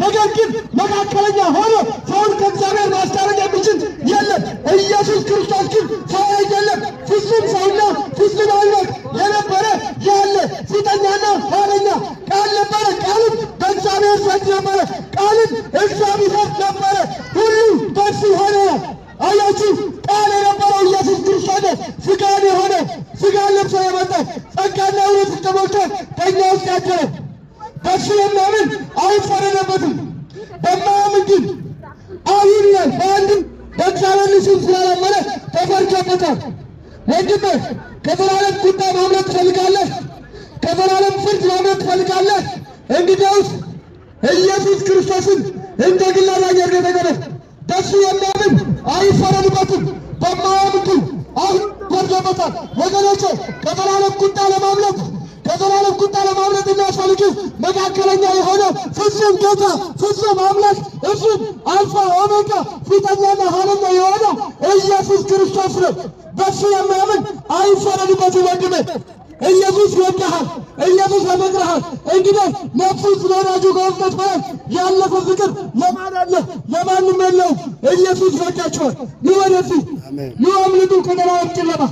ነገር ግን መካከለኛ ሆኖ ሰውን ከእግዚአብሔር ማስታረቅ የሚችል የለም። ኢየሱስ ክርስቶስ ግን ሰው አይደለም፣ ፍጹም ሰውና ፍጹም አምላክ የነበረ ያለ ፊተኛና ኋለኛ ቃል ነበረ። ቃልም በእግዚአብሔር ዘንድ ነበረ፣ ቃልም እግዚአብሔር ነበረ፣ ሁሉ በእርሱ ሆነ። አያችሁ፣ ቃል የነበረው ኢየሱስ ክርስቶስ ሥጋን የሆነ ሥጋን ለብሶ የመጣ ጸጋና እውነት ተሞልቶ በእኛ ውስጥ ያደረ። በእርሱ የሚያምን አይፈረድበትም፣ በማያምን ግን አሁን ይላል በአንድም በእግዚአብሔር ልጅ ስላላመነ ተፈርዶበታል። ወንድሜ ከዘላለም ቁጣ ማምለጥ ትፈልጋለህ? ከዘላለም ፍርድ ማምለጥ ትፈልጋለህ? እንግዲያውስ ኢየሱስ ክርስቶስን እንደ ግል አዳኝ አድርገህ ተቀበል። በእሱ የሚያምን አይፈረድበትም፣ በማያምን ግን አሁን ፈርዶበታል። ወገኖቼ ከዘላለም ቁጣ ለማምለጥ የሚያስፈልግ መካከለኛ የሆነ ፍጹም ጌታ ፍጹም አምላክ እርሱም አልፋ ኦሜጋ ፊተኛና ኋለኛ የሆነ ኢየሱስ ክርስቶስ ነው። በእሱ የሚያምን አይፈረድበትም። ወንድሜ ኢየሱስ ይወድሃል፣ ኢየሱስ ያፈቅርሃል። እንግዲህ ነፍሱን ስለ ወዳጁ ከመስጠት በላይ ያለፈ ፍቅር ለማን አለ? ለማንም የለውም። ኢየሱስ ይወዳችኋል። ኑ ወደዚህ ኑ፣ አምልጡ ከዘላለም ጨለማ።